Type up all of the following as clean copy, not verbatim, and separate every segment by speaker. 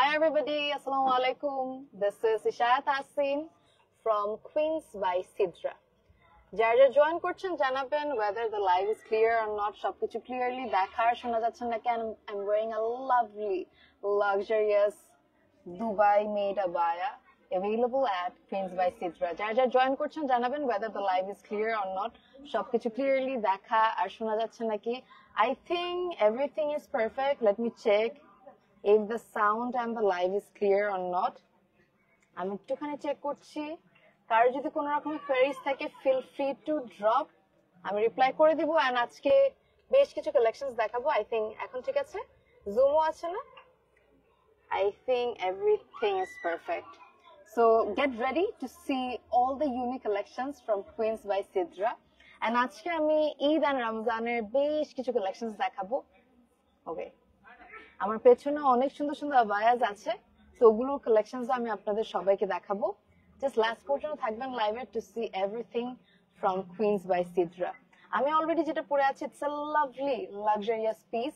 Speaker 1: Hi everybody, Assalamu alaikum. This is Ishayat Asin from Queens by Sidra. যারা join করছেন জানাবেন whether the live is clear or not, সবকিছু clearly দেখার শোনা যাচ্ছে নাকি। I'm wearing a lovely, luxurious Dubai made abaya available at Queens by Sidra. যারা join করছেন জানাবেন whether the live is clear or not, সবকিছু clearly দেখা আর শোনা যাচ্ছে নাকি। I think everything is perfect. Let me check if the sound and the live is clear or not. আমি একটুখানি চেক করছি। কারো যদি কোনো রকমের কোয়েরিজ থাকে ফিল ফ্রি টু ড্রপ, আমি রিপ্লাই করে দিব। এন্ড আজকে বেশ কিছু কালেকশনস দেখাবো। আই থিংক এখন ঠিক আছে, জুমও আছে না? I think everything is perfect. So get ready to see all the unique collections from Queens by Sidra. And আজকে আমি ঈদ আর রমজানের বেশ কিছু কালেকশনস দেখাবো। ওকে, আমার পেছনে অনেক সুন্দর সুন্দর আবায়াস আছে, তো ওগুলোর কালেকশনস আমি আপনাদের সবাইকে দেখাবো। জাস্ট লাস্ট পর্যন্ত থাকবেন লাইভে to see everything from Queens by Sidra. আমি অলরেডি যেটা পরে আছি, it's a lovely luxurious piece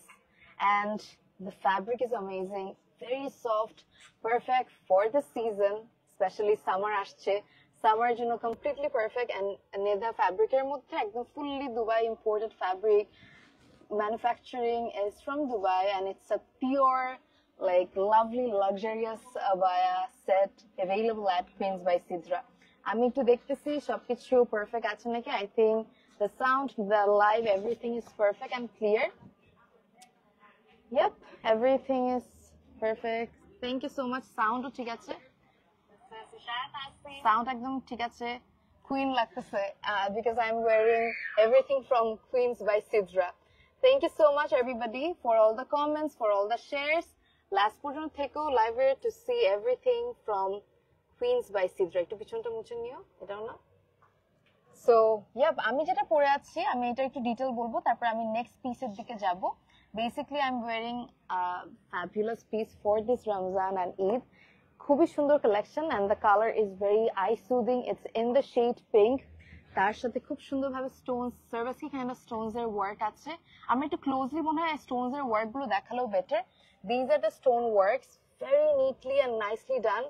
Speaker 1: and the fabric is amazing, very soft, perfect for the season, specially summer আসছে, সামার জন্য কমপ্লিটলি পারফেক্ট। এন্ড নেদা ফ্যাব্রিকের মধ্যে একদম fully Dubai imported fabric, manufacturing is from Dubai, and it's a pure, like, lovely luxurious abaya set available at Queens by Sidra. আমি একটু দেখতেছি সবকিছু perfect আছে নাকি। I think the sound, the live, everything is perfect and clear. Yep, everything is perfect. Thank you so much. Sound ঠিক আছে, sound একদম ঠিক আছে, queen লাগতেছে because I'm wearing everything from Queens by Sidra. Thank you so much everybody for all the comments, for all the shares. Last পর্যন্ত থেকেও লাইভে to see everything from Queens by Sidra. একটু পিছনটা মুছে নিও, এটাও না। So, yep, আমি যেটা পরে আছি আমি এটা একটু ডিটেইল বলবো, তারপর আমি নেক্সট পিসের দিকে যাব। Basically I'm wearing a fabulous piece for this Ramzan and Eid. খুবই সুন্দর collection and the color is very eye soothing. It's in the shade pink. তার সাথে খুব সুন্দরভাবে স্টোনস, সার্ভাসি কাইন্ড অফ স্টোনস এর ওয়ার্ক আছে। আমরা একটু ক্লোজলি মনে হয় স্টোনস এর ওয়ার্ক গুলো দেখালেও better. These are the stone works, very neatly and nicely done,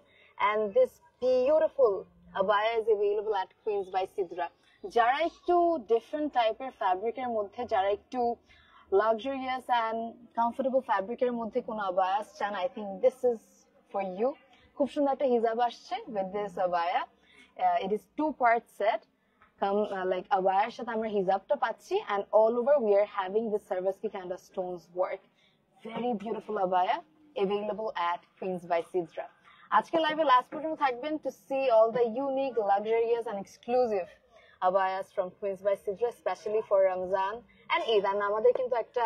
Speaker 1: and this beautiful abaya is available at Queens by Sidra. যারা একটু ডিফারেন্ট টাইপের ফ্যাব্রিকের মধ্যে, যারা একটু luxurious and comfortable ফ্যাব্রিকের মধ্যে কোনো আবায়াস চান, I think this is for you. খুব সুন্দর একটা হিজাব আসছে with this abaya. It is 2-part set. Like abayaর সাথে আমরা হিজাবটা পাচ্ছি, and all over we are having this Swarovski kind of stones work. Very beautiful abaya available at Queens by Sidra. আজকে লাইভে লাস্ট পর্যন্ত থাকবেন to see all the unique, luxurious and exclusive abayas from Queens by Sidra, especially for Ramzan and Eid. And আমাদের কিন্তু একটা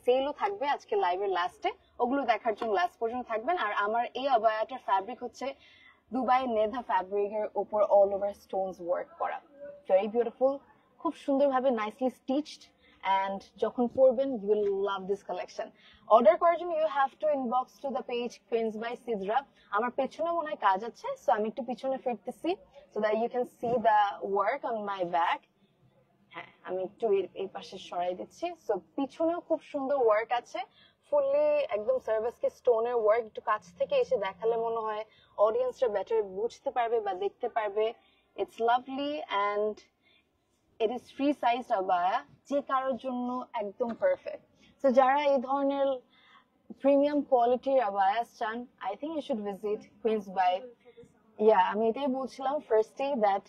Speaker 1: সেলও থাকবে আজকে লাইভের লাস্টে, ওগুলো দেখার জন্য লাস্ট পর্যন্ত থাকবেন। আর আমার এই আবায়াটার ফ্যাব্রিক হচ্ছে দুবাই নেধা ফ্যাব্রিকের উপর অল ওভার স্টোনস ওয়ার্ক করা, ভেরি বিউটিফুল, খুব সুন্দরভাবে নাইসলি স্টিচড। এন্ড যখন পরবেন you will love this collection. Order করার জন্য you have to inbox to the page Queens by Sidra. আমার পেছনে মনে হয় কাজ আছে, সো আমি একটু পিছনে ফিরতেছি so that you can see the work on my back. হ্যাঁ, আমি একটু এই পাশে সরাই দিচ্ছি। সো পিছনেও খুব সুন্দর ওয়ার্ক আছে, ফুললি একদম সার্ভিসকে স্টোনের ওয়ার্ক। একটু কাছ থেকে এসে দেখালে মনে হয় অডিয়েন্সরা বেটার বুঝতে পারবে বা দেখতে পারবে। It's lovely and it is free size আবায়া, যে কারোর জন্য একদম পারফেক্ট। সো যারা এই ধরনের প্রিমিয়াম কোয়ালিটির আবায়াস চান, I think you should visit Queens Buy. আমি এটাই বলছিলাম ফার্স্টে দ্যাট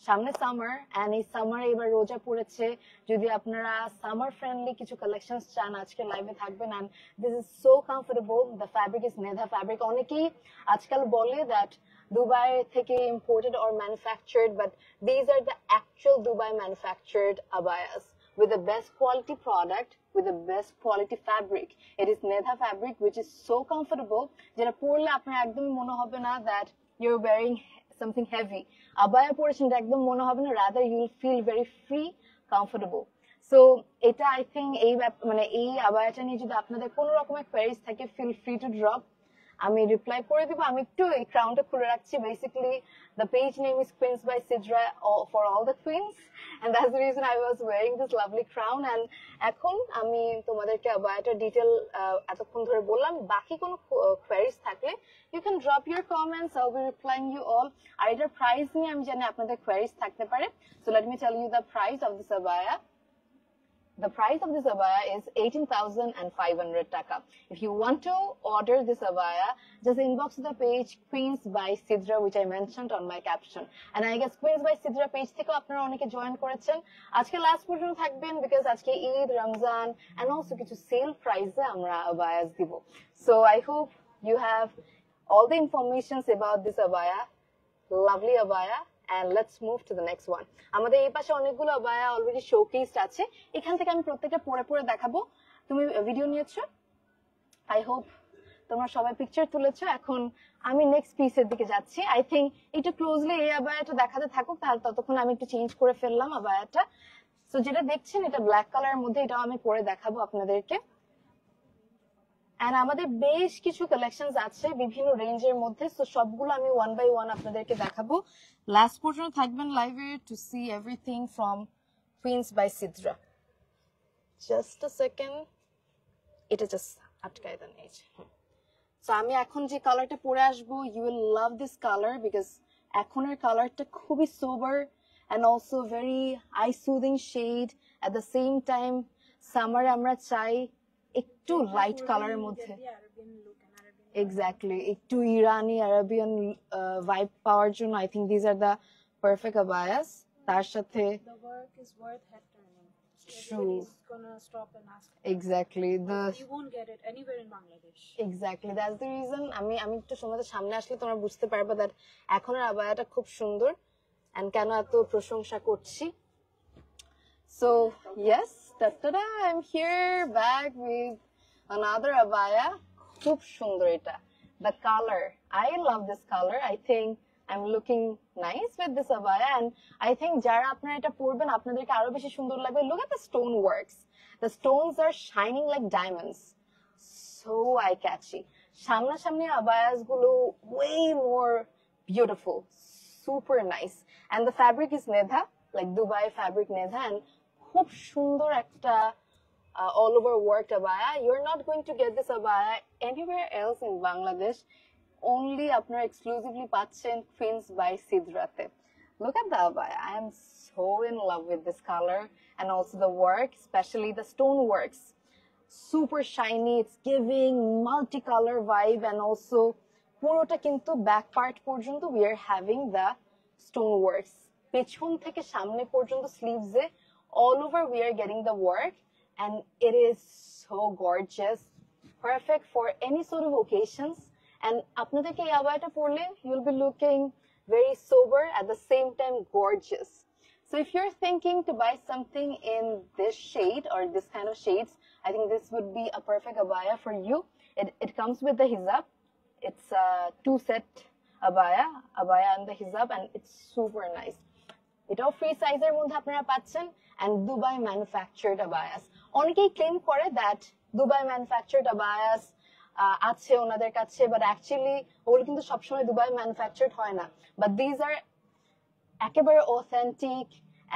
Speaker 1: সামনে সামার, এন্ড এই সামারে এবার রোজা পড়েছে। যদি আপনারা সামার ফ্রেন্ডলি কিছু কালেকশনস চান, আজকে লাইভে থাকবেন। And this is so comfortable, the fabric is nida fabric. অনেকেই আজকাল বলে দ্যাট দুবাই থেকে imported or manufactured, but these are the actual Dubai manufactured abayas with the best quality product, with the best quality fabric. It is Nedha fabric which is so comfortable, যেটা পরলে আপনার একদমই মনে হবে না that you're wearing something heavy. Abaya পরেছেন এটা একদম মনে হবে না, rather you will feel very free, comfortable. So এটা I think এই মানে এই আবায়াটা নিয়ে যদি আপনাদের কোনো রকমের কোয়েরিজ থাকে, feel free to drop. আমি রিপ্লাই করে দিব। আমি একটু এই ক্রাউনটা খুলে রাখছি। Basically the page name is Queens by Sidra for all the queens, and that's the reason I was wearing this lovely crown. And এখন আমি তোমাদেরকে আবায়াটার ডিটেল এতক্ষণ ধরে বললাম। বাকি কোনো কোয়েরিজ থাকলে you can drop your comments, I'll be replying you all. আর এটার প্রাইস নিয়ে আমি জানি আপনাদের কোয়েরিজ থাকতে পারে, so let me tell you the price of this abaya. The price of this abaya is 18,500 taka. If you want to order this abaya, just inbox the page Queens by Sidra, which I mentioned on my caption. And I guess Queens by Sidra page থেকে আপনারা অনেকে join করেছেন। আজকে last পর্যন্ত থাকবেন, because আজকে Eid, Ramzan, and also কিছু sell প্রাইসে আমরা abayas দিব। So I hope you have all the informations about this abaya, lovely abaya. And let's move to the next one. আমাদের এই পাশে অনেকগুলো আবায়া অলরেডি শোকেসড আছে। এখান থেকে আমি প্রত্যেকটা পরে পরে দেখাবো। তুমি ভিডিও নিয়েছো, আই হোপ তোমরা সবাই পিকচার তুলেছো। এখন আমি নেক্সট পিসের দিকে যাচ্ছি। আই থিঙ্ক একটু ক্লোজলি এই আবায়াটা দেখাতে থাকুক, তাহলে ততক্ষণ আমি একটু চেঞ্জ করে ফেললাম আবায়াটা। সো যেটা দেখছেন এটা ব্ল্যাক কালারের মধ্যে, এটাও আমি পরে দেখাবো আপনাদেরকে। And আমাদের বেশ কিছু কালেকশনস আছে বিভিন্ন রেঞ্জের মধ্যে, সো সবগুলো আমি ওয়ান বাই ওয়ান আপনাদেরকে দেখাবো। লাস্ট পর্যন্ত থাকবেন লাইভে to see everything from Queens by Sidra. Just a second, এটা জাস্ট আটকায় দেন এই যে। সো আমি এখন যে কালারটা পরে আসবো, you will love this colour, because এখনের কালারটা খুবই সোবার and also very eye soothing shade. At the same time সামারে আমরা চাই একটু লাইট কালারের মধ্যে, এক্স্যাক্টলি একটু ইরানি আরাবিয়ান ভাইব পাওয়ার জন্য I think this are the perfect abayas. তার সাথে exactly you won't get it anywhere in Bangladesh. Exactly, that's the reason আমি একটু তোমাদের সামনে আসলে তোমরা বুঝতে পারবে that এখনের আবায়াটা খুব সুন্দর and কেন এত প্রশংসা করছি। So yes, ta-da, I'm here back with another abaya. খুব সুন্দর এটা, the color, I love this color. I think I'm looking nice with this abaya, and I think যারা আপনারা এটা পরবেন আপনাদেরকে আরো বেশি সুন্দর লাগবে। Look at the stone works. The stones are shining like diamonds, so eye catchy. সামনাসামনি আবায়াস গুলো way more beautiful, super nice, and the fabric is nedha, like Dubai fabric nedha, and খুব সুন্দর একটা all over worked abaya. You're not going to get this abaya anywhere else in Bangladesh. Only আপনারা exclusively পাচ্ছেন Queens by Sidrate. Look at the abaya. I am so in love with this color, and also the work, especially the stone works. Super shiny, it's giving multicolor vibe, and also পুরোটা কিন্তু back part পর্যন্ত we are having the stone works. পেছন থেকে সামনে পর্যন্ত sleeves A all over we are getting the work, and it is so gorgeous, perfect for any sort of occasions. And আপনাদেরকে এই আবায়াটা পরলে you'll be looking very sober at the same time gorgeous. So if you're thinking to buy something in this shade or this kind of shades, I think this would be a perfect abaya for you. It comes with the hijab. It's a two set abaya and the hijab, and it's super nice. এটাও free সাইজের মধ্যে আপনারা পাচ্ছেন, and Dubai manufactured abayas. অনেকেই claim করে that Dubai manufactured abayas আছে ওনাদের কাছে, but actually ওগুলো কিন্তু সবসময় দুবাই ম্যানুফ্যাকচার্ড হয় না, but these are একেবারে authentic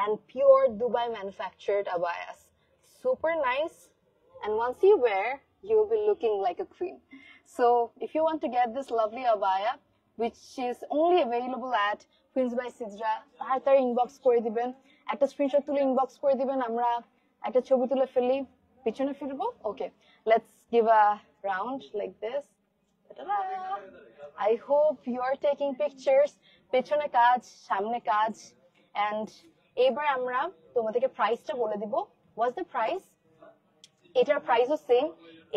Speaker 1: and pure Dubai manufactured abayas. Super nice, and once you wear, you will be looking like a queen. So if you want to get this lovely abaya, which is only available at Queens by Sidra, তাড়াতাড়ি inbox করে দিবেন, একটা screenshot তুলে inbox করে দিবেন, আমরা একটা ছবি তুলে ফেলি, পিছনে ফিরবো। Okay, let's give a round like this. Ta-da! I hope you are taking pictures. পেছনে কাজ, সামনে কাজ, and এবার আমরা তোমাদেরকে প্রাইসটা বলে দিব। What's the price? এটার প্রাইসও সেম,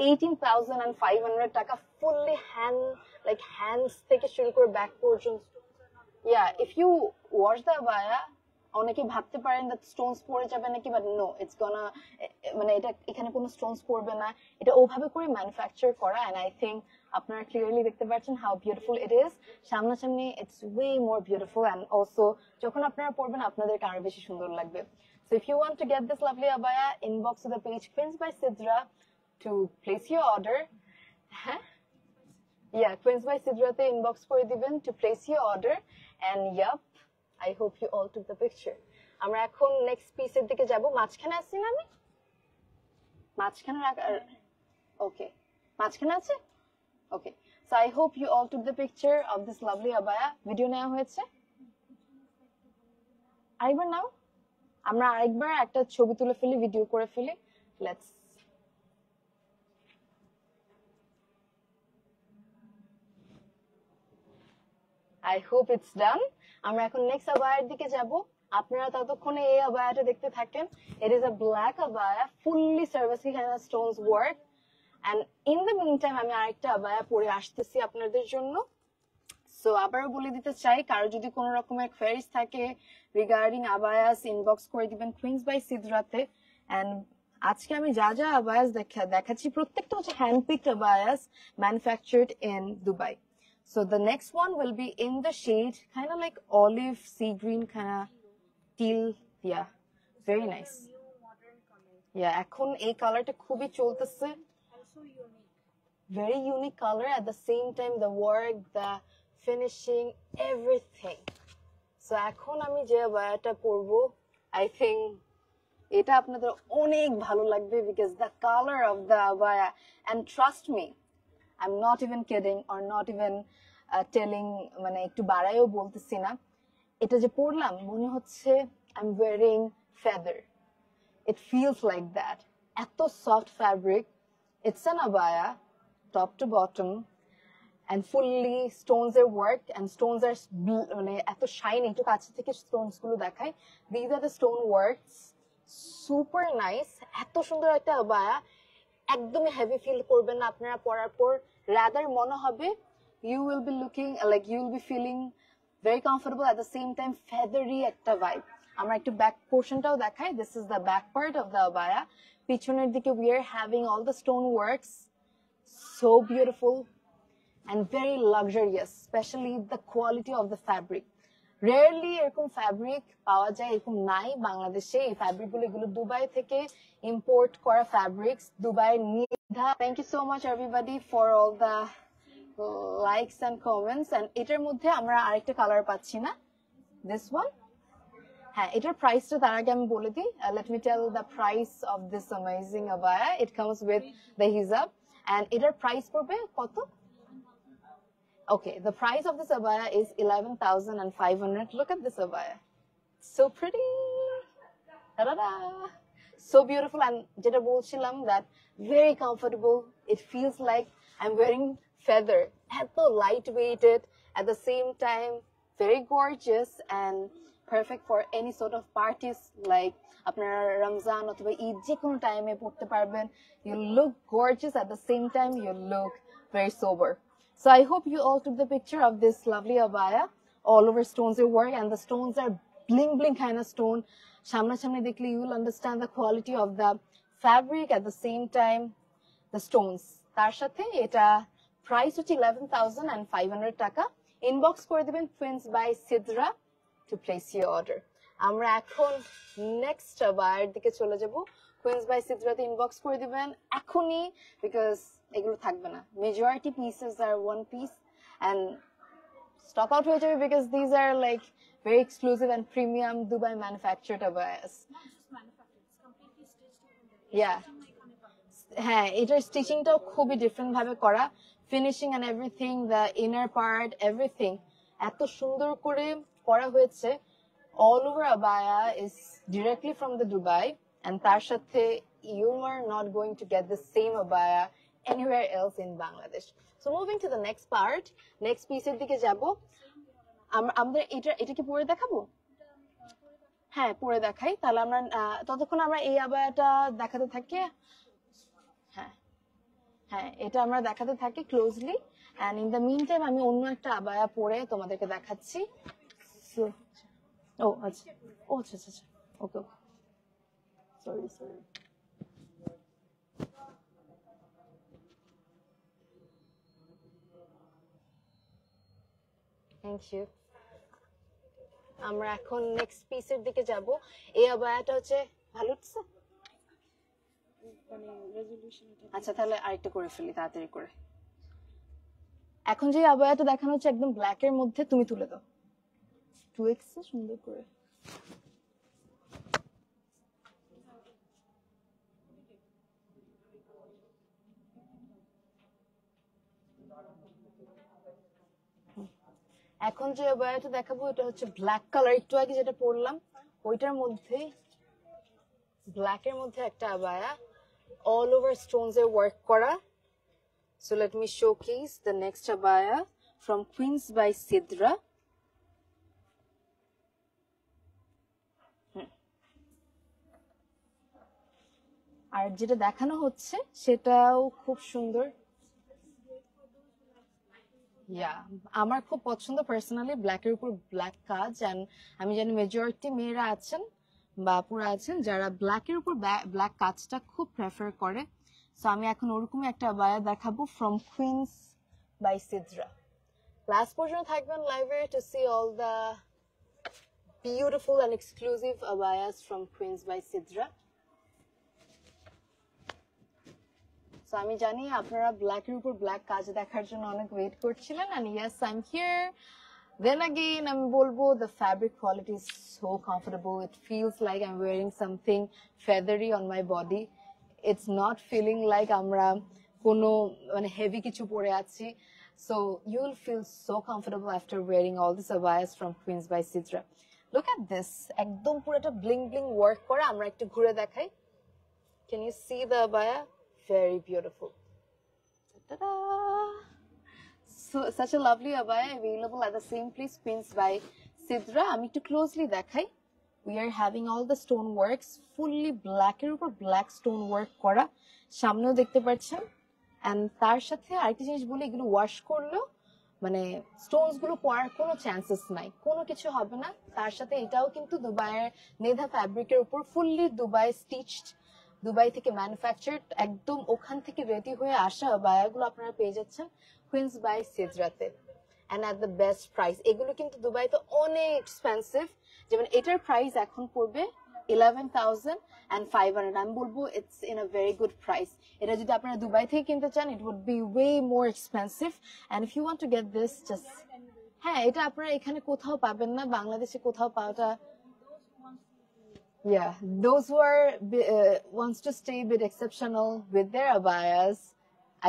Speaker 1: 18,500 টাকা, fully hands থেকে শুরু করে ব্যাক পর্যন্ত। Yeah, if you wash the abaya, অনেকে ভাবতে পারেন that stones পড়ে যাবে নাকি, but no, it's gonna, মানে এটা এখানে কোনো stones পড়বে না, এটা ওভাবে করে ম্যানুফ্যাকচার করা, and I think আপনারা ক্লিয়ারলি দেখতে পাচ্ছেন how beautiful it is. সামনাসামনি it's way more beautiful, and also যখন আপনারা পরবেন আপনাদেরকে আরো বেশি সুন্দর লাগবে। So if you want to get this lovely abaya, inbox to the page Queens by Sidra to place your order. Yeah, Queens by Sidra te inbox করে দিবেন to place your order. And yup, I hope you all took the picture. আমরা এখন next piece এর দিকে যাব। মাঝখানে আছি না আমি? মাঝখানে okay. মাঝখানে আছে? Okay. So I hope you all took the picture of this lovely abaya. Video নেওয়া হয়েছে? আরেকবার নাও। আমরা আরেকবার একটা ছবি তুলে ফেলি, ভিডিও করে ফেলি। Let's I hope it's done. আমরা এখন next abaya এর দিকে যাব। আপনারা ততক্ষণে এই আবায়াটা দেখতে থাকেন। It is a black abaya, fully servicey kind of stones work. And in the meantime, আমি আরেকটা আবায়া পরে আসতেছি আপনাদের জন্য। সো আবারও বলে দিতে চাই, কারো যদি কোনো রকমের কোয়েরিজ থাকে রিগার্ডিং আবায়াস, ইনবক্স করে দিবেন কুইন্স বাই সিদ্রাতে। এন্ড আজকে আমি যা যা আবায়াস দেখাচ্ছি প্রত্যেকটা হচ্ছে hand picked abayas, manufactured in Dubai. So the next one will be in the shade kind of like olive, sea green, kind of teal. Yeah, very nice. Yeah, এখন এই কালারটা খুবই চলতেছে। Very unique color, at the same time the work, the finishing, everything. So এখন আমি যে আবায়াটা পরবো, I think এটা আপনাদের অনেক ভালো লাগবে because the color of the abaya, and trust me, I'm not even kidding or not even telling, মানে একটু বাড়াইও বলতেছি না, এটা যে পরলাম মনে হচ্ছে I'm wearing feather. It feels like that. এত soft fabric. It's an abaya, top to bottom, and fully stones are work, and stones are মানে এত shiny, একটু কাছে থেকে stones গুলো দেখাই। These are the stone works. Super nice. এত সুন্দর একটা abaya, একদমই হেভি ফিল করবেন না আপনারা পরার পর। রাদার মনে হবে you will be looking like you will be feeling very comfortable, at the same time feathery একটা vibe. আমরা একটু ব্যাক পোর্শনটাও দেখাই। This is the back part of the abaya. পিছনের দিকে we are having all the stone works, so beautiful and very luxurious, especially the quality of the fabric. Rarely এরকম fabric পাওয়া যায়, এরকম নাই বাংলাদেশে। এই ফ্যাব্রিক গুলো এগুলো দুবাই থেকে ইম্পোর্ট করা ফ্যাব্রিক্স, দুবাইয়ের নিধা। Thank you so much everybody for all the likes and comments. And এটার মধ্যে আমরা আরেকটা কালার পাচ্ছি না, দিস ওয়ান। হ্যাঁ, এটার প্রাইসটা তার আগে আমি বলে দিই। Let me tell the price of this amazing আবায়া। ইট কামস উইথ দ্য হিজাব, এন্ড এটার প্রাইস পড়বে কত? Okay, the price of this abaya is 11,500. Look at this abaya. So pretty. Da-da-da. So beautiful, and jeta bolchilam that very comfortable. It feels like I'm wearing feather. Eto lightweighted, at the same time very gorgeous and perfect for any sort of parties like আপনারা রমজান অথবা ঈদ যে কোনো টাইমে পড়তে পারবেন। You look gorgeous, at the same time you look very sober. So I hope you all took the picture of this lovely abaya. All over stones are work, and the stones are bling bling kind of stone. Shamna shamne dekhle you will understand the quality of the fabric, at the same time the stones. Tar sathe eta price hoche 11,500 টাকা। Inbox করে দিবেন Queens by Sidra to place your order. আমরা এখন next abayar দিকে চলে যাব। Queens by Sidra তে inbox করে দিবেন এখনি, because এগুলো থাকবে না। Majority pieces are one piece and stock out হয়ে যাবে, because these are like very exclusive and premium Dubai manufactured abayas. Yeah. হ্যাঁ, এটার স্টিচিংটাও খুবই ডিফারেন্ট ভাবে করা, finishing and everything, the inner part, everything এত সুন্দর করে করা হয়েছে। All over abaya is directly from the Dubai, and তার সাথে you are not going to get the same abaya anywhere else in Bangladesh. So moving to the next part, next piece এর দিকে যাব। আমরা এটা কি পরে দেখাবো? হ্যাঁ, পরে দেখাই। তাহলে আমরা ততক্ষণ আমরা এই আবায়াটা দেখাতে থাকি। হ্যাঁ হ্যাঁ, এটা আমরা দেখাতে থাকি closely, and in the meantime আমি অন্য একটা আবায়া পরে তোমাদেরকে দেখাচ্ছি। ও আচ্ছা, ও আচ্ছা আচ্ছা, okay, sorry sorry. Thank you. আমরা এখন নেক্সট পিসের দিকে যাব। এই আবায়াটা হচ্ছে ভালো হচ্ছে। আচ্ছা, তাহলে আরেকটা করে ফেলি তাড়াতাড়ি করে। এখন যে আবায়াটা দেখানো হচ্ছে একদম ব্ল্যাক এর মধ্যে, তুমি তুলে দাও 2x এ সুন্দর করে। এখন যে আবায়াটা দেখাবো এটা হচ্ছে ব্ল্যাক কালার, একটু আগে যেটা পরলাম ওইটার মধ্যে ব্ল্যাক এর মধ্যে একটা আবায়া, অল ওভার স্টোনস এর ওয়ার্ক করা। So let me showcase the next abaya from Queens by Sidra. আর যেটা দেখানো হচ্ছে সেটাও খুব সুন্দর। আমার খুব পছন্দ পার্সোনালি ব্ল্যাকের উপর ব্ল্যাক কাজ, এন্ড আমি জানি মেজরিটি মেয়েরা আছেন বা আপুরা আছেন যারা ব্ল্যাকের উপর ব্ল্যাক কাজটা খুব প্রেফার করে। সো আমি এখন ওরকমই একটা আবায়া দেখাবো from Queens by Sidra. Last পর্যন্ত থাকবেন লাইভে to see all the beautiful and exclusive abayas from Queens by Sidra. So আমি জানি আপনারা ব্ল্যাকের উপর ব্ল্যাক কাজ দেখার জন্য অনেক ওয়েট করছিলেন, and yes I am here. Then again, আমি বলবো the fabric quality is so comfortable. It feels like I'm wearing something feathery on my body. It's not feeling like আমরা কোনো মানে heavy কিছু পরে আছি. So you will feel so comfortable after wearing all these abayas from Queens by Sidra. Look at this. একদম পুরোটা bling bling work করা। আমরা একটু ঘুরে দেখাই। Can you see the abaya? Very beautiful. Ta-da! So, such a lovely abaya available at the same place, Queens by Sidra. আমি একটু closely দেখাই। We are having all the stone works fully black এর উপর black stone work করা, সামনেও দেখতে পাচ্ছেন। and তার সাথে আরেকটা জিনিস বলি, এগুলো ওয়াশ করলেও মানে স্টোনস গুলো পড়ার কোনো চান্সেস নাই, কোনো কিছু হবে না। তার সাথে এটাও কিন্তু দুবাইয়ের নেধা ফ্যাব্রিকের উপর ফুললি দুবাই স্টিচড, দুবাই থেকে ম্যানুফ্যাকচার্ড, একদম ওখান থেকে রেডি হয়ে আসা বায়াগুলো আপনারা পেয়ে যাচ্ছেন কুইন্স বাই সিদ্রাতে, and at the best price. এগুলো কিন্তু দুবাইতে অনেক এক্সপেন্সিভ, যেমন এটার প্রাইস এখন পড়বে 11,500। আমি বলবো it's in a very good price. এটা যদি আপনারা দুবাই থেকে কিনতে চান it would be way more expensive, and if you want to get this just, হ্যাঁ এটা আপনারা এখানে কোথাও পাবেন না, বাংলাদেশে কোথাও পাওয়াটা। Yeah, those who are wants to stay a bit exceptional with their abayas,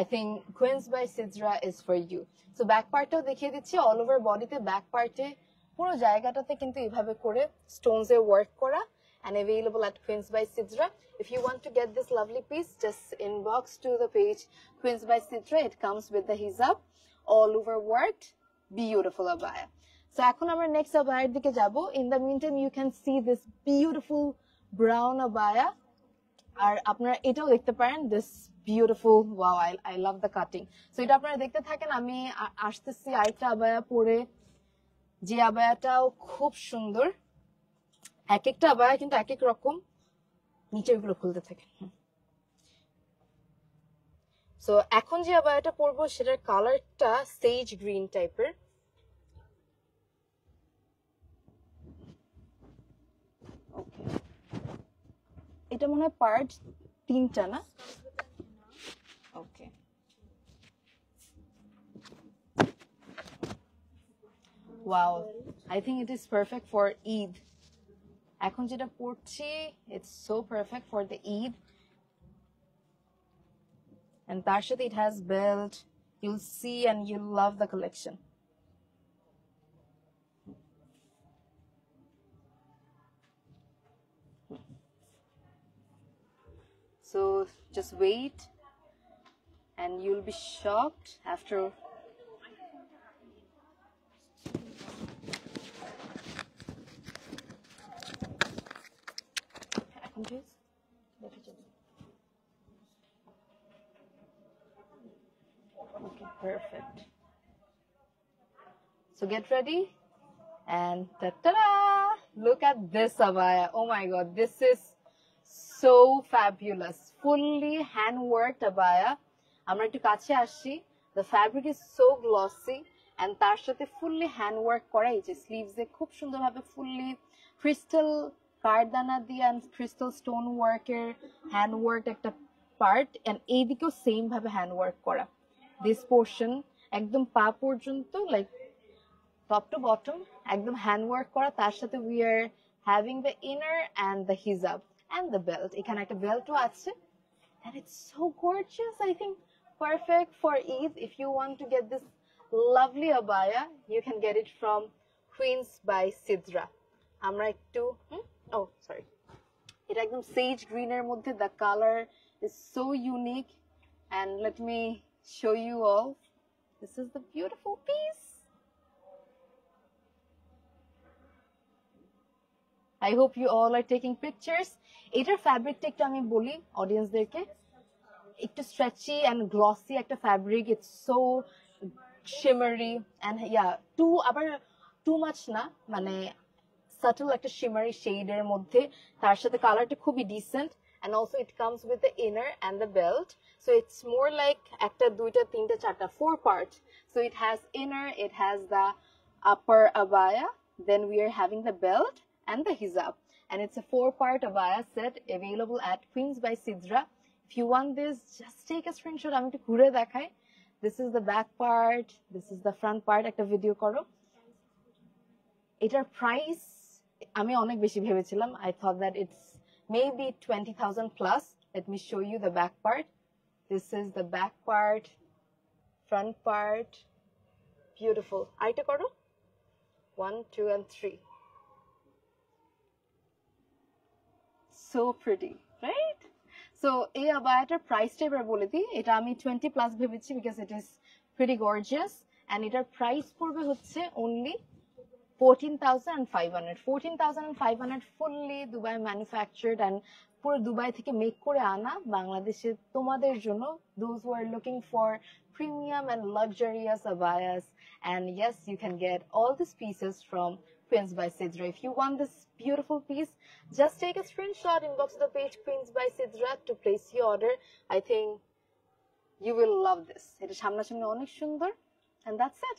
Speaker 1: I think Queens by Sidra is for you. So back part-ও দেখিয়ে দিচ্ছি, all over body-তে back part-এ পুরো জায়গাটাতে কিন্তু এইভাবে করে stones এর work করা, and available at Queens by Sidra. If you want to get this lovely piece, just inbox to the page Queens by Sidra. It comes with the hijab, all over worked, beautiful abaya. So এখন আমরা next abaya দিকে যাব. In the meantime, you can see this beautiful brown abaya. আর আপনারা এটাও দেখতে পারেন, this beautiful, wow, I love the cutting. So এটা আপনারা দেখতে থাকেন, আমি আসতেছি আরেকটা abaya পরে, যে আবায়াটাও খুব সুন্দর। এক একটা abaya কিন্তু এক এক রকম, নিচের গুলো খুলতে থাকেন। So এখন যে আবায়াটা পরবো সেটার কালারটা সেজ গ্রিন টাইপের। এটা মনে হয় পার্ট 3টা না? Okay, wow, I think it is perfect for Eid. এখন যেটা পরছি it's so perfect for the Eid, and তার সাথে it has belt. You'll see and you'll love the collection. So just wait and you'll be shocked after. Please. Okay, perfect. So get ready and ta-da! Look at this abaya. Oh my god, this is so fabulous. Fully hand-worked abaya. আমরা একটু কাছে আসছি। The fabric is so glossy and তার সাথে fully hand-work করা। এই যে sleeves এ খুব সুন্দরভাবে fully crystal কারদানা দিয়ে and crystal stone work এর hand-worked একটা part, and এইদিকেও same ভাবে hand-work করা। This portion একদম পা পর্যন্ত, লাইক top to bottom, একদম হ্যান্ড ওয়ার্ক করা, তার সাথে we are having the inner and the hijab and the belt. এখানে একটা বেল্টও আছে, and it's so gorgeous. I think perfect for Eid. If you want to get this lovely abaya, you can get it from Queens by Sidra. আমরা একটু oh sorry, এটা একদম sage green এর মধ্যে, the color is so unique, and let me show you all. This is the beautiful piece. I hope you all are taking pictures. এটার ফ্যাব্রিকটা একটু আমি বলি অডিয়েন্সদেরকে, একটু স্ট্রেচি এন্ড গ্লসি একটা fabric, it's so shimmery and আবার too much না, মানে সাটল একটা শিমারি শেডের মধ্যে, তার সাথে কালারটা খুবই dissent, and also it comes with the inner and the belt, so it's more like একটা দুইটা তিনটা চারটা 4 part. So it has inner, it has the upper abaya, then we are having the belt and the hijab, and it's a 4-part abaya set available at Queens by Sidra. If you want this, just take a screenshot. আমি একটু ঘুরে দেখাই. This is the back part, this is the front part. একটা video করো। এটার price আমি অনেক বেশি ভেবেছিলাম। I thought that it's maybe 20,000 plus. Let me show you the back part. This is the back part, front part, beautiful. আইটা করো, 1 2 and 3. So pretty, right? So এই আবায়াটার প্রাইসটা এবার বলে দিই। এটা আমি 20 প্লাস ভেবেছি because it is pretty gorgeous, and এটার প্রাইস পড়বে হচ্ছে only 14,500. 14,500 fully Dubai manufactured and পুরো দুবাই থেকে মেক করে আনা বাংলাদেশে তোমাদের জন্য, those who are looking for premium and luxurious abayas. And yes, you can get all these pieces from Queens by Sidra. If you want this beautiful piece, just take a screenshot, inbox the page Queens by Sidra to place your order. I think you will love this. এটা সামনাসামনি অনেক সুন্দর, and that's it.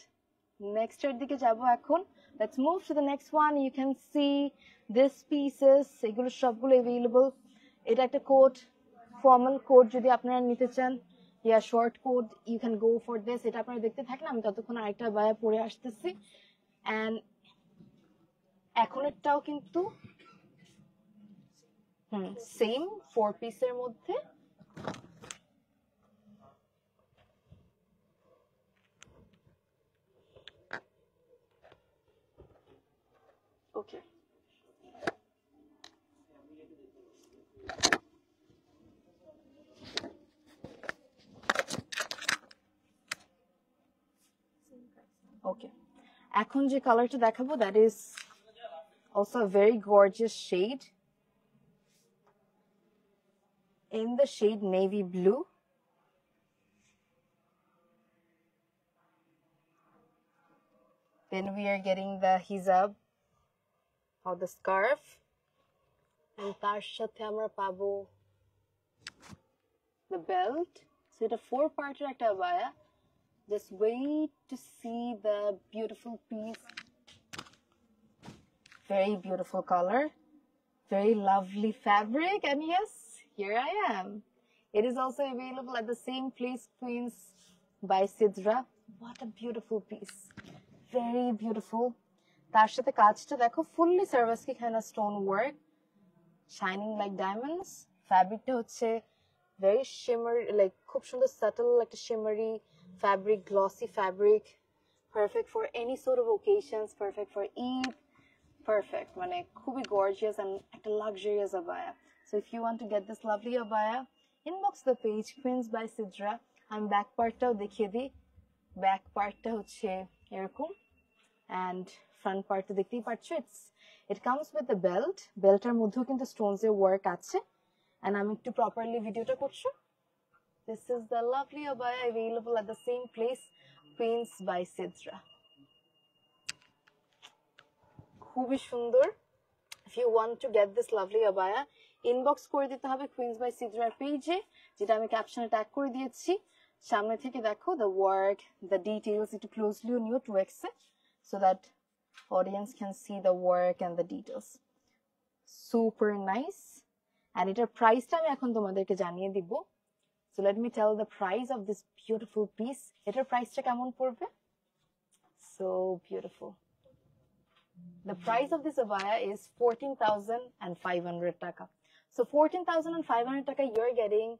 Speaker 1: Next এর দিকে যাব এখন। Let's move to the next one. You can see this pieces, এগুলো সবগুলো available. এটা একটা কোট, ফর্মাল কোট যদি আপনারা নিতে চান, short coat, you can go for this. এটা আপনারা দেখতে থাকেন, আমি ততক্ষণ আরেকটা বায়া পরে আসতেছি। And এখন এটাও কিন্তু সেম 4 পিসের মধ্যে। Okay. Okay. এখন যে কালারটা দেখাবো, that is also a very gorgeous shade. In the shade navy blue. Then we are getting the hijab or the scarf, and তার সাথে আমরা পাবো the belt. So এটা 4-parter একটা abaya. Just wait to see the beautiful piece. Very beautiful color, very lovely fabric, and yes, here I am. It is also available at the same place, Queens by Sidra. What a beautiful piece, very beautiful. তার সাথে কাজটা দেখো, fully Swarovski kind of stone work, shining like diamonds. Fabricটা হচ্ছে very shimmery, like খুব সুন্দর subtle একটা shimmery fabric, glossy fabric, perfect for any sort of occasions, perfect for Eid, perfect, মানে খুবই gorgeous and একটা luxurious abaya. So if you want to get this lovely abaya, inbox the page Queens by Sidra. আমি back পার্টটাও দেখিয়ে দিই। Back পার্টটা হচ্ছে এরকম, and front পার্টটা দেখতেই পাচ্ছ, it comes with the belt. বেল্টের মধ্যেও কিন্তু স্টোনস এর ওয়ার্ক আছে, and আমি একটু প্রপারলি ভিডিওটা করছি। This is the lovely abaya available at the same place, Queens by Sidra. খুবই সুন্দর। If you want to get this lovely abaya, inbox করে দিতে হবে Queens by Sidra পেজে, যেটা আমি ক্যাপশনে ট্যাগ করে দিয়েছি। সামনে থেকে দেখো the work, the details, একটু closely on your 2x so that audience can see the work and the details. Super nice. And এটার প্রাইসটা আমি এখন তোমাদেরকে জানিয়ে দিব। So So let me tell the price of this beautiful piece. Etar price ta kemon porbe? So beautiful. The price of this abaya is 14,500 taka. So 14,500 taka you're getting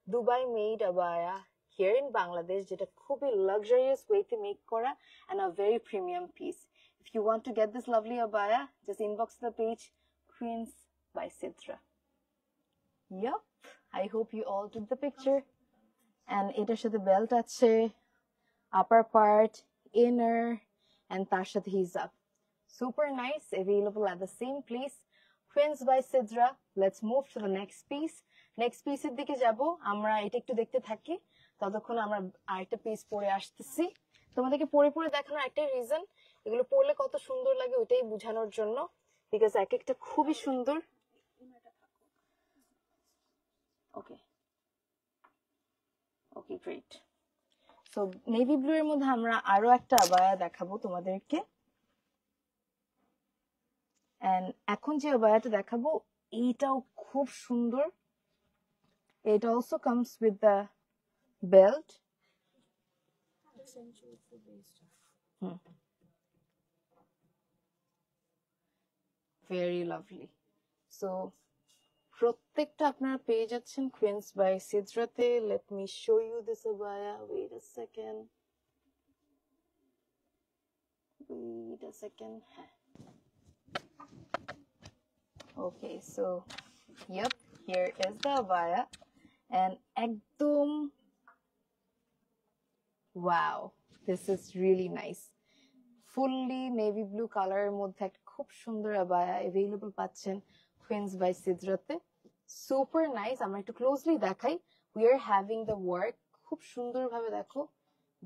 Speaker 1: Dubai made abaya here in Bangladesh, jeta khubই luxurious way to make kora and a very premium piece. If you want to get this lovely abaya, just inbox the page Queens by Sidra. Yup, I hope you all took the picture. And এটার সাথে belt আছে, upper part, inner, and তার সাথে hijab. Super nice, available at the same place. Queens by Sidra. Let's move to the next piece. Next piece এর দিকে যাব, আমরা এটা একটু দেখতে থাকি। ততক্ষণ আমরা আরেকটা পিস পরে আসতেছি। তোমাদেরকে পরে পরে দেখানোর একটাই রিজন, এগুলো পরলে কত সুন্দর লাগে ওইটাই বোঝানোর জন্য, বিকজ এক একটা খুবই সুন্দর। ওকে ওকে, গ্রেট। সো নেভি ব্লু এর মধ্যে আমরা আরো একটা আবায়া দেখাবো তোমাদেরকে। এন্ড এখন যে আবায়াটা দেখাবো এইটাও খুব সুন্দর। It also comes with the belt. Very lovely. So প্রত্যেকটা আপনারা পেয়ে যাচ্ছেন Queens by Sidra তে। Let me show you this abaya. Wait a second. Okay, so yep, here is the abaya. And ekdom, wow, this is really nice. Fully navy blue color এর মধ্যে একটা খুব সুন্দর abaya available পাচ্ছেন Queens by Sidra তে। Super nice. আমরা একটু closely দেখাই। We are having the work খুব সুন্দর ভাবে দেখো।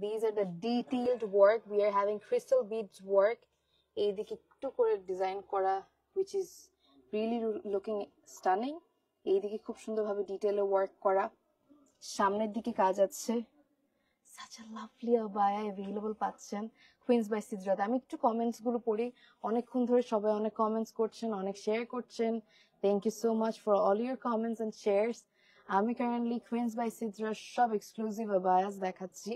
Speaker 1: These are the detailed work. We are having crystal beads work. এইদিকে একটু করে ডিজাইন করা, which is really looking stunning. এইদিকে খুব সুন্দরভাবে ডিটেইলে ওয়ার্ক করা, সামনের দিকে কাজ আছে। such a lovely abaya available পাচ্ছেন Queens by Sidra তে। আমি একটু কমেন্টস গুলো পড়ি, অনেকক্ষণ ধরে সবাই অনেক কমেন্টস করছেন, অনেক শেয়ার করছেন। Thank you so much for all your comments and shares. আমি কারেন্টলি Queens by Sidra সব এক্সক্লুসিভ abayas দেখাচ্ছি,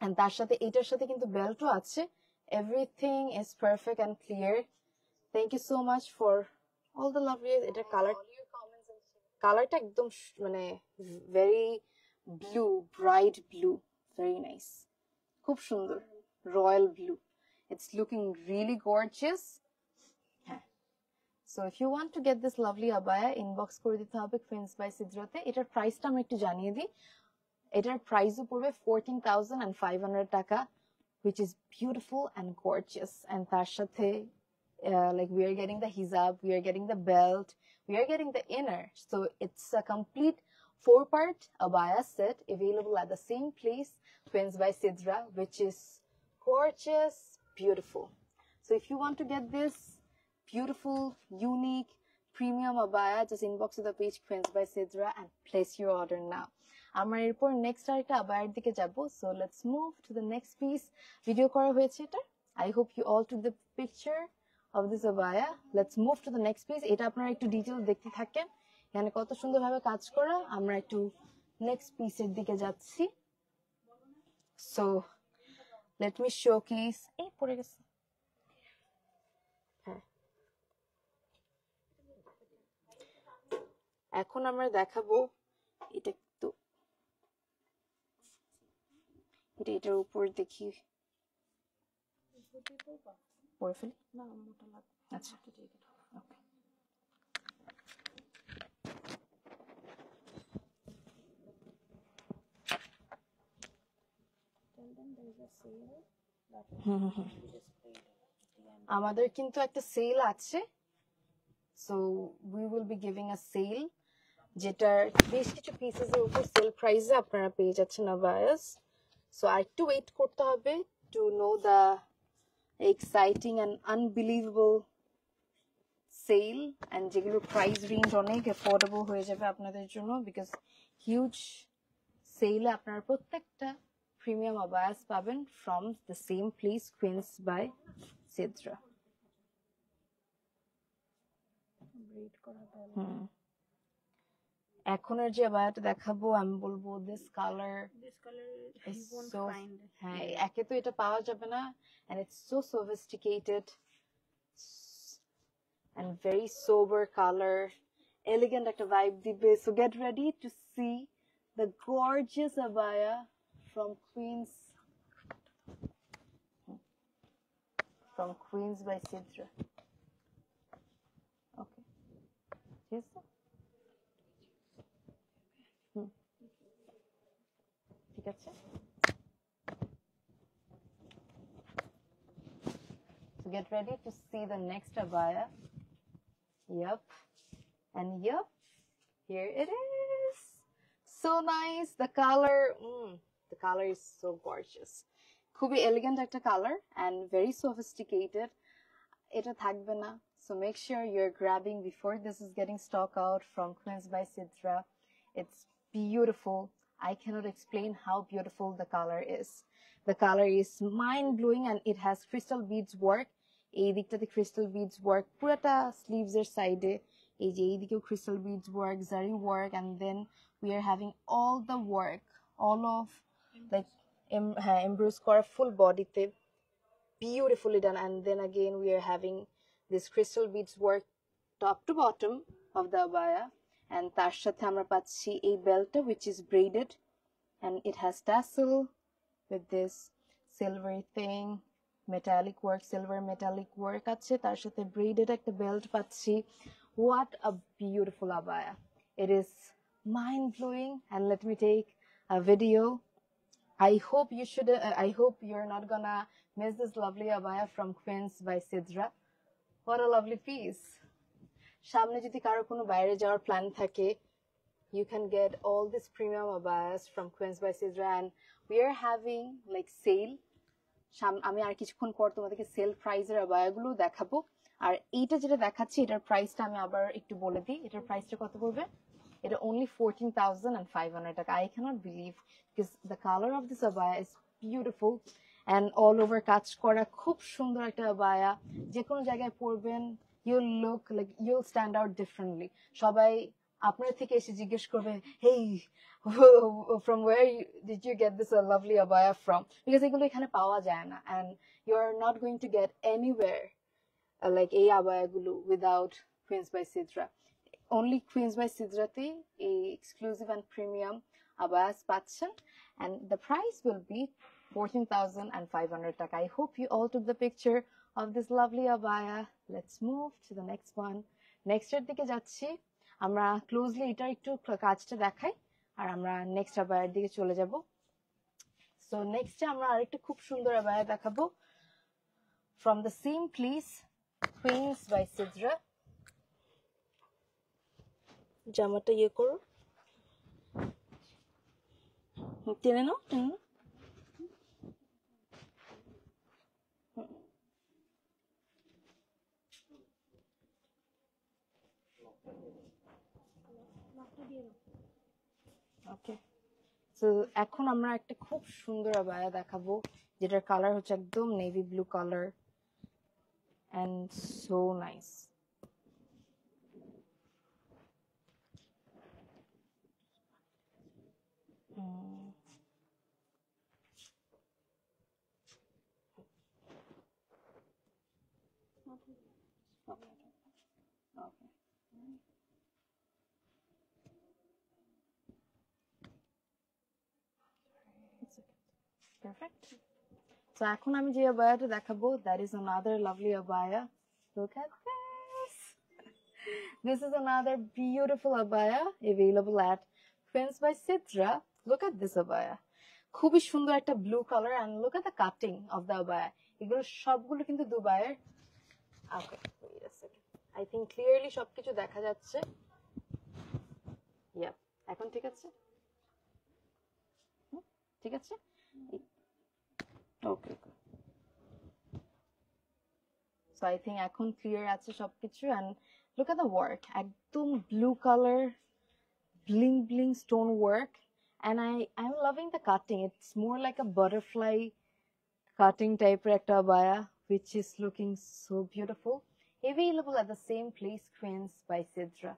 Speaker 1: and তার সাথে এটার সাথে কিন্তু বেল্টও আছে। Everything is perfect and clear. Thank you so much for all the lovely, এটা কালারটা একদম মানে very blue, bright blue, very nice, খুব সুন্দর, royal blue. It's looking really gorgeous. So if you want to get this lovely abaya, inbox করে দিতে হবে Queens by Sidra তে। এটার প্রাইসটা আমরা একটু জানিয়ে দিই। এটার প্রাইসও পড়বে 14,500 টাকা, which is beautiful and gorgeous. And তার সাথে like we are getting the hijab, we are getting the belt, we are getting the inner. So it's a complete 4-part abaya set available at the same place, Queens by Sidra, which is gorgeous, beautiful. So if you want to get this beautiful, unique, premium abaya, just inbox to the page Queens by Sidra and place your order now. আমরা এরপর next আরেকটা আবায়ার দিকে যাব। So let's move to the next piece. Video করা হয়েছে এটা। I hope you all took the picture of this abaya. Let's move to the next piece. এটা আপনারা একটু ডিটেইল দেখতে থাকেন, এখানে কত সুন্দরভাবে কাজ করা। আমরা একটু নেক্সট পিসের দিকে যাচ্ছি। So let me showcase. এই পড়ে গেছে। এখন আমরা দেখাবো এটা একটু, এটার উপর দেখি পরে ফেলি না, মোটা লাগবে। আচ্ছা ওকে। আমাদের কিন্তু একটা সেল আছে। So we will be giving a sale, যেটার বেশ কিছু পিসেস এর উপর সেল প্রাইসে আপনারা পেয়ে যাচ্ছেন abayas. So I have to wait করতে হবে to know the exciting and unbelievable sale, and যেগুলোর প্রাইস রেঞ্জ অনেক অ্যাফোর্ডেবল হয়ে যাবে আপনাদের জন্য, বিকজ হিউজ সেলে আপনারা প্রত্যেকটা প্রিমিয়াম abayas পাবেন from the same place, Queens by Sidra. এখনের যে আবায়াটা দেখাবো আমি বলবো this color is
Speaker 2: you won't
Speaker 1: so
Speaker 2: find
Speaker 1: হ্যাঁ একে তো এটা পাওয়া যাবে না and it's so sophisticated and very sober color elegant একটা vibe দিবে so get ready to see the gorgeous abaya from Queens by Sidra. Okay. Yes. ঠিক আছে so get ready to see the next abaya. Yep. And yep, here it is. So nice. The color is so gorgeous. খুবই elegant একটা color and very sophisticated. এটা থাকবে না. So make sure you're grabbing before this is getting stock out from Queens by Sidra. It's beautiful. I cannot explain how beautiful the color is. The color is mind-blowing and it has crystal beads work. এই দিকটাতে crystal beads work. পুরোটা sleeves এর সাইডে এই যে এইদিকেও crystal beads work, zari work, and then we are having all the work, all of like embroidered করা full bodyতে beautifully done, and then again we are having this crystal beads work top to bottom of the abaya, and তার সাথে আমরা পাচ্ছি এই বেল্টটা which is braided and it has tassel with this silvery thing, metallic work, silver metallic work আছে তার সাথে braided একটা belt পাচ্ছি. What a beautiful abaya. It is mind-blowing, and let me take a video. I hope you're not gonna miss this lovely abaya from Queens by Sidra. What a lovely piece. সামনে যদি কারো কোনো বাইরে যাওয়ার plan থাকে, you can get all these premium abayas from Queens by Sidra, and we are having like sale. আমি আর কিছুক্ষণ পর তোমাদেরকে সেল প্রাইসের আবায়াগুলো দেখাবো. আর এইটা যেটা দেখাচ্ছি এটার প্রাইসটা আমি আবার একটু বলে দিই. এটার প্রাইসটা কত পড়বে? এটা only 14,500 টাকা. I cannot believe because the color of this abaya is beautiful and all over কাজ করা খুব সুন্দর একটা abaya. যে কোনো জায়গায় পরবেন you'll look like you'll stand out differently. সবাই আপনার থেকে এসে জিজ্ঞেস করবে hey from where did you get this lovely abaya from, because এগুলো এখানে পাওয়া যায় না and you are not going to get anywhere like এই abaya গুলো without Queens by Sidra. Only Queens by Sidra te a exclusive and premium abayas পাচ্ছেন, and the price will be 14,500 টাকা. I hope you all took the picture of this lovely abaya. Let's move to the next one. Next এর দিকে যাচ্ছি. আমরা closely এটা একটু কাজটা দেখাই আর আমরা নেক্সট আবায়ার দিকে চলে যাব. সো নেক্সটে আমরা আরেকটা খুব সুন্দর আবায়া দেখাবো from the same place, Queens by Sidra. জামাটা ইয়ে করো, টেনে নাও. ওকে, সো এখন আমরা একটা খুব সুন্দর আবায়া দেখাবো যেটার কালার হচ্ছে একদম navy blue colour and so nice. Okay. Perfect. So এখন আমি যে আবায়াটা দেখাবো that is another lovely abaya. Look at this. This is another beautiful abaya available at Queens by Sidra. Look at this abaya. খুবই সুন্দর একটা blue colour and look at the cutting of the abaya. এগুলো সবগুলো কিন্তু দুবাইয়ের. Okay, wait a second. I think clearly সবকিছু দেখা যাচ্ছে. Yeah, এখন ঠিক আছে? ঠিক আছে? Okay. So I think এখন clear আছে সবকিছু, and look at the work. একদম blue color, bling bling stone work, and I'm loving the cutting. It's more like a butterfly cutting type একটা abaya, which is looking so beautiful. Available at the same place, Queens by Sidra.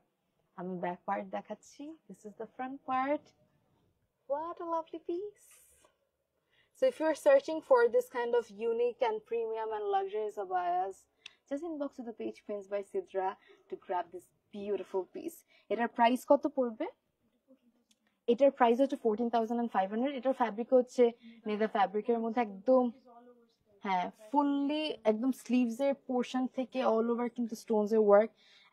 Speaker 1: আমি back part দেখাচ্ছি। This is the front part. What a lovely piece. So if you're searching for this kind of unique and premium and luxurious abayas, just inbox to the page Queens by Sidra to grab this beautiful piece. এটার price কত পড়বে? এটার price হচ্ছে 14,500। এটার fabric হচ্ছে neither ফ্যাব্রিকের মধ্যে একদম, হ্যাঁ, ফুললি একদম স্লিভস এর পোর্শন থেকে অল ওভার কিন্তু স্টোনস এর ওয়ার্ক,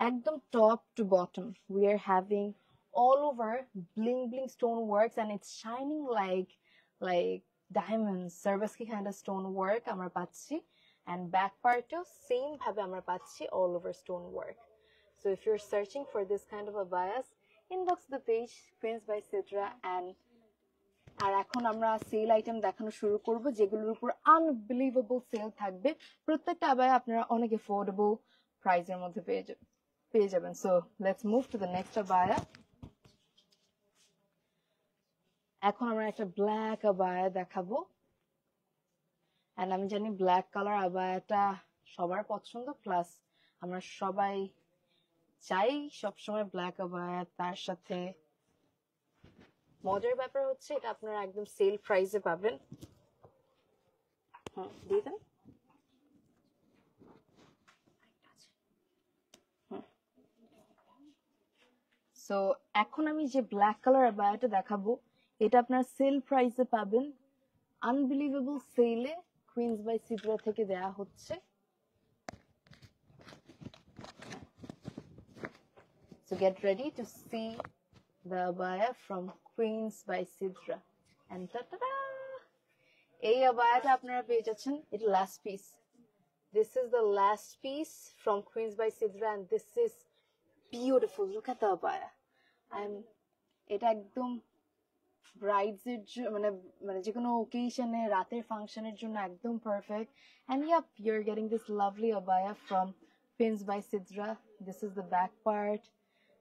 Speaker 1: একদম top to bottom we are having all over bling bling stone works and it's shining like diamonds, Swarovski kind of stone work আমরা পাচ্ছি, and back part-ও same ভাবে আমরা পাচ্ছি all over stone work. So if you're searching for this kind of abayas, inbox the page Queens by Sidra. And আর এখন আমরা sell item দেখানো শুরু করব যেগুলোর উপর আনবিলিভেবল সেল থাকবে। প্রত্যেকটা আবায়া আপনারা অনেক এফোর্ডেবল প্রাইসের মধ্যে পেয়ে যাবেন। So let's move to the next abaya. এখন আমরা একটা ব্ল্যাক আবায়া দেখাবো, এন্ড আমি জানি ব্ল্যাক কালার আবায়াটা সবার পছন্দ, প্লাস আমরা সবাই চাই সবসময় ব্ল্যাক আবায়া। তার সাথে মজার ব্যাপার হচ্ছে এটা আপনারা একদম সেল প্রাইসে পাবেন। দিয়ে দেন। সো এখন আমি যে ব্ল্যাক কালার আবায়াটা দেখাবো এটা আপনারা সেল প্রাইসে পাবেন, আনবিলিভেবল সেলে কুইন্স বাই সিদ্রা থেকে দেয়া হচ্ছে। So get ready to see the abaya from Queens by Sidra. And ta-da! এই আবায়াটা আপনারা পেয়ে যাচ্ছেন, এটা last piece. This is the last piece from Queens by Sidra and this is beautiful. Look at the abaya. এটা একদম brides এর মানে যে কোনো ওকেশনে রাতের ফাংশনের জন্য একদম perfect. And yep, you're getting this lovely abaya from Queens by Sidra. This is the back part.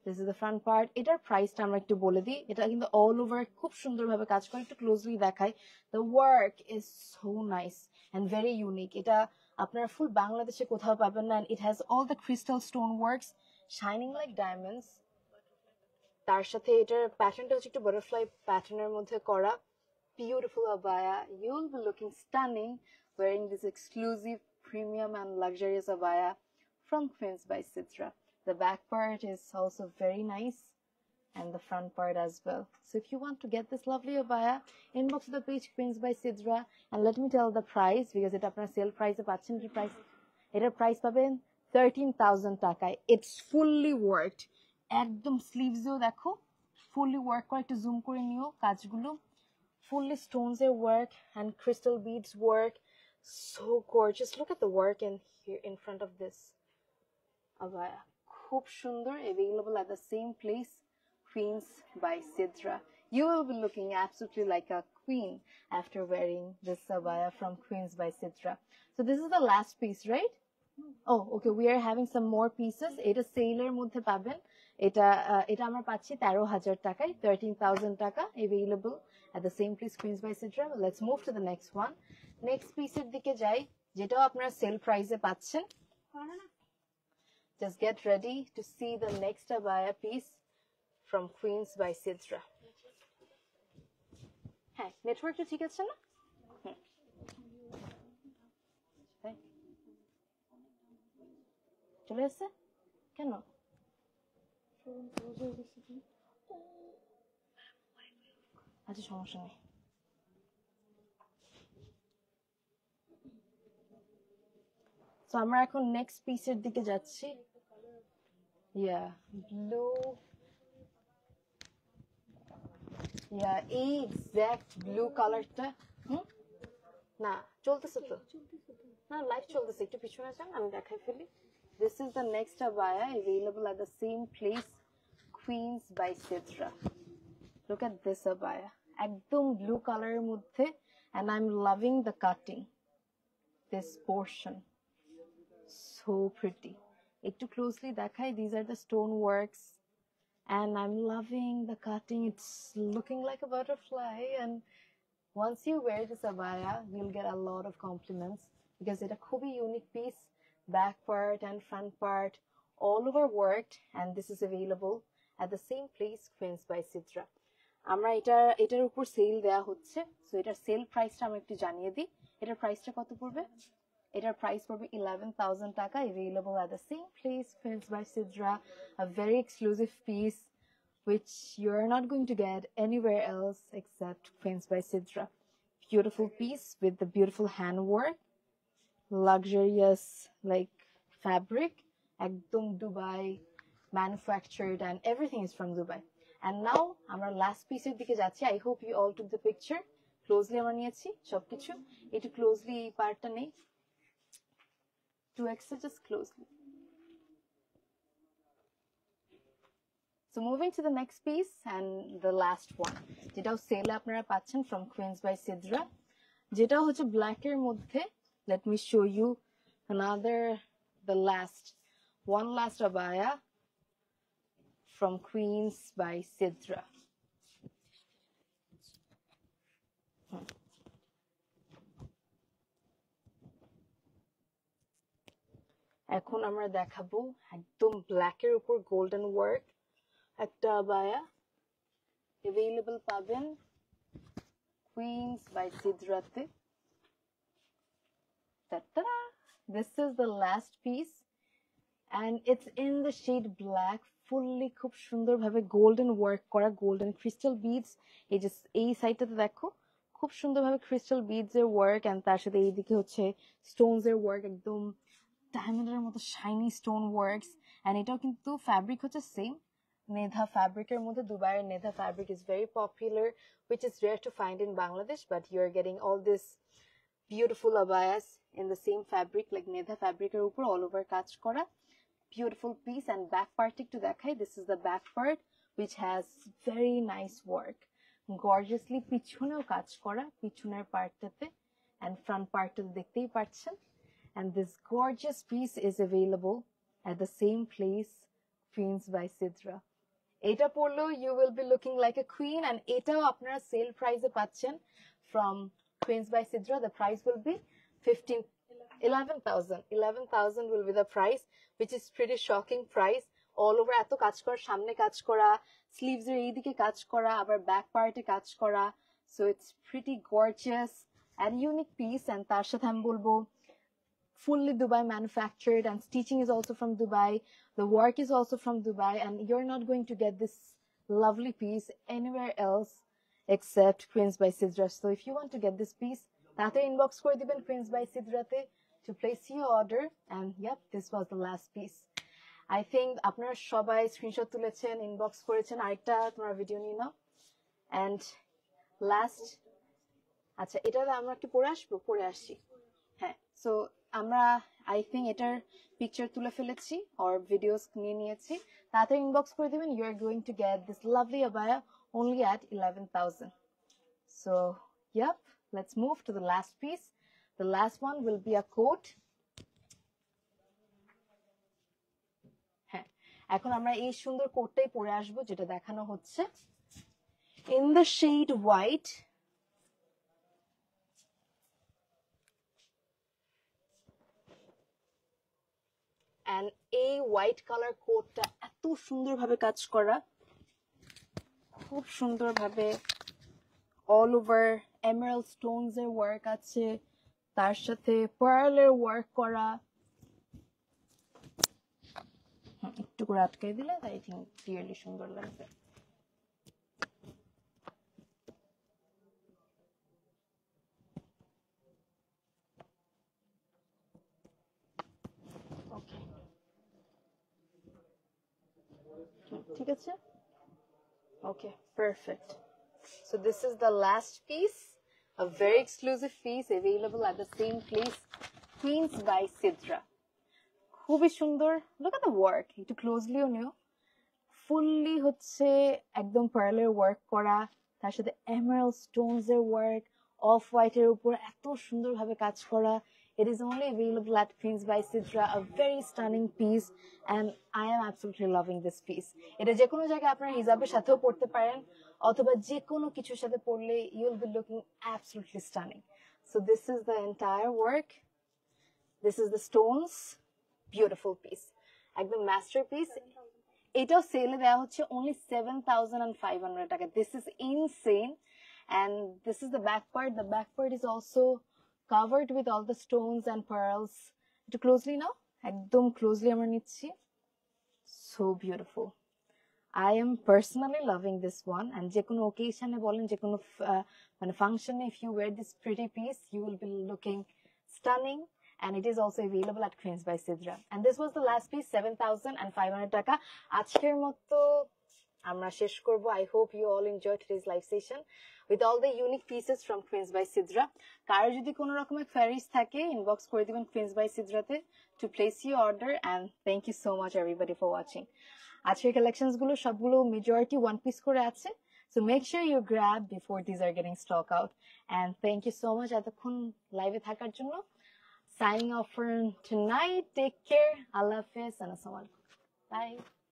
Speaker 1: This is the front part. এটার প্রাইসটা আমরা একটু বলে দিই। এটা কিন্তু অল ওভার খুব সুন্দরভাবে কাজ করে, একটু ক্লোজলি দেখাই। The work is so nice and very unique. এটা আপনারা ফুল বাংলাদেশে কোথাও পাবেন না, and it has all the crystal stone works shining like diamonds. তার সাথে এটার প্যাটার্নটা হচ্ছে একটু বাটারফ্লাই প্যাটার্নের মধ্যে করা। Beautiful abaya. You'll be looking stunning wearing this exclusive premium and luxurious abaya from Queens by Sidra. The back part is also very nice and the front part as well. So if you want to get this lovely abaya, inbox the page Queens by Sidra and let me tell the price because এটা আপনারা sell প্রাইসে পাচ্ছেন। কি price? এটার price পাবেন 13,000 টাকায়। It's fully worked. একদম স্লিভসও দেখো ফুললি ওয়ার্ক করা, একটু জুম করে নিও কাজগুলো। Fully stones এর work and crystal beads work. So gorgeous. Look at the work in here in front of this abaya. খুব সুন্দর, available at the same place, Queens by Sidra. You will be looking absolutely like a queen after wearing this abaya from Queens by Sidra. So this is the last piece, right? Oh, okay. We are having some more pieces. এটা সেলের মধ্যে পাবেন। এটা আমরা পাচ্ছি 13,000 টাকায়, 13,000 টাকা, available at the same place, Queens by Sidra. Let's move to the next one. Next পিসের দিকে যাই, যেটাও আপনারা সেল প্রাইসে পাচ্ছেন। Just get ready to see the next abaya piece from Queens by Sidra. হ্যাঁ, নেটওয়ার্কটা ঠিক আছে না? চলে আসছে কেন? আচ্ছা, সমস্যা নেই। তো আমরা এখন নেক্সট পিসের দিকে যাচ্ছি। ব্লু, এই এক্সাক্ট ব্লু কালারটা। না, চলতেছে তো, না লাইভ চলতেছে, একটু পিছনে যান আমি দেখাই ফেলি। This is the next abaya available at the same place, Queens by Sidra. Look at this abaya. একদম blue color এর মধ্যে, and I'm loving the cutting. This portion, so pretty. একটু closely দেখাই, these are the stone works, and I'm loving the cutting. It's looking like a butterfly, and once you wear this abaya, you'll get a lot of compliments because it's a খুবই unique piece. Back part and front part all over worked, and this is available at the same place, Queens by Sidra. আমরা এটার উপর sell দেয়া হচ্ছে, so এটার sell প্রাইসটা আমরা একটু জানিয়ে দিই। এটার প্রাইসটা কত পড়বে? এটার প্রাইস পড়বে 11,000 টাকা, available at the same place, Queens by Sidra, a very exclusive piece which you're not going to get anywhere else except Queens by Sidra. Beautiful piece with the beautiful handwork, luxurious like fabric, ekdom Dubai manufactured, and everything is from Dubai. And now আমরা last piece এর দিকে যাচ্ছি. I hope you all took the picture. Closely আমরা নিয়েছি সবকিছু, একটু closely এই পার্টটা নেই, 2x just closely. So moving to the next piece and the last one, যেটাও সেলে আপনারা পাচ্ছেন from Queens by Sidra, যেটা হচ্ছে ব্ল্যাক এর মধ্যে. Let me show you one last abaya from Queens by Sidra. এখন আমরা দেখাবো একদম ব্ল্যাক এর উপর গোল্ডেন ওয়ার্ক একটা আবায়া, available পাবেন Queens by Sidra তে. Ta-da! This is the last piece and it's in the shade black, fully খুব সুন্দর ভাবে গোল্ডেন ওয়ার্ক করা, গোল্ডেন ক্রিস্টাল বিডস. এই যে এই সাইডটাতে দেখো খুব সুন্দর ভাবে ক্রিস্টাল বিডস এর ওয়ার্ক, এন্ড তার সাথে এইদিকে হচ্ছে স্টোনস এর ওয়ার্ক, একদম ডায়মন্ডের মতো শাইনি স্টোন ওয়ার্কস. এন্ড এটাও কিন্তু ফ্যাব্রিক হচ্ছে সেম Nedha fabric মধ্যে. Dubai Nedha fabric is very popular, which is rare to find in Bangladesh, but you're getting all this beautiful abayas in the same fabric like Nedha fabric এর উপর all over কাজ করা. Beautiful piece. And back part একটু দেখাই. This is the back part which has very nice work, gorgeously পিছনেও কাজ করা পিছনের পার্টটাতে, and front পার্টটা দেখতেই পাচ্ছেন. And this gorgeous piece is available at the same place, Queens by Sidra. এটা পরলেও you will be looking like a queen, and এটাও আপনারা সেল প্রাইসে পাচ্ছেন from Queens by Sidra. The price will be 11,000 will be the price, which is pretty shocking price. All over এত কাজ করা, সামনে কাজ করা, স্লিভস এর এইদিকে কাজ করা, আবার ব্যাক পার্টে কাজ করা. So it's pretty gorgeous and unique piece. And তার সাথে আমি বলবো fully Dubai manufactured, and stitching is also from Dubai. The work is also from Dubai, and you're not going to get this lovely piece anywhere else except Queens by Sidra. So if you want to get this piece, তাতে inbox করে দিবেন Queens by Sidra তে to place your order. And yep, this was the last piece. I think আপনারা সবাই screenshot তুলেছেন, inbox করেছেন. আরেকটা তোমার ভিডিও নিয়ে নাও. And last, আচ্ছা এটাতে আমরা একটু পরে আসি. হ্যাঁ, সো আমরা আই থিঙ্ক এটার পিকচার তুলে ফেলেছি or ভিডিওস নিয়ে নিয়েছি. তাড়াতাড়ি ইনবক্স করে দিবেন. You are going to get this lovely abaya only at 11,000. So yep, let's move to the last piece. The last one will be a coat. হ্যাঁ, এখন আমরা এই সুন্দর কোটটাই পরে আসবো যেটা দেখানো হচ্ছে in the shade white. And এই হোয়াইট কালার কোটটা এত সুন্দরভাবে কাজ করা, খুব সুন্দরভাবে অল ওভার এমারাল্ড স্টোনস এর ওয়ার্ক আছে, তার সাথে পার্লের ওয়ার্ক করা. একটু করে আটকে দিলে আই থিঙ্ক ক্লিয়ারলি সুন্দর লাগবে. ঠিক আছে, okay, perfect. So this is the last piece, a very exclusive piece available at the same place, Queens by Sidra. খুবই সুন্দর. Look at the work, একটু ক্লোজলি নিও. ফুললি হচ্ছে একদম পার্লের ওয়ার্ক করা, তার সাথে এমারাল্ড স্টোনস এর ওয়ার্ক, অফ হোয়াইট এর উপর এত সুন্দরভাবে কাজ করা. It is only available at Queens by Sidra, a very stunning piece, and I am absolutely loving this piece. এটা যে কোনো জায়গায় আপনারা হিজাবের সাথেও পড়তে পারেন, অথবা যে কোনো কিছুর সাথে পরলে you will be looking absolutely stunning. So this is the entire work. This is the stones. Beautiful piece. একদম masterpiece. এটাও সেলে দেওয়া হচ্ছে only 7,500 টাকা. This is insane. And this is the back part. The back part is also covered with all the stones and pearls. একটু closely নাও, একদম closely আমরা নিচ্ছি. So beautiful. I am personally loving this one, and যে কোনো occasion এ বলেন, যে কোনো মানে function A, if you wear this pretty piece, you will be looking stunning. And it is also available at Queens by Sidra. And this was the last piece, 7,500 টাকা. আজকের মতো আমরা শেষ করব. I hope you all enjoyed today's live session with all the unique pieces from Queens by Sidra. কারো যদি কোনো রকমের queries থাকে, inbox করে দিবেন Queens by Sidra তে to place your order. And thank you so much everybody for watching. আজকের collections গুলো সবগুলো মেজরিটি ওয়ান পিস করে আছে. So make sure you grab before these are getting stock out. And thank you so much এতক্ষণ লাইভে থাকার জন্য. Signing off for tonight. Take care. Allah Hafiz and Assalamu alaikum. Bye.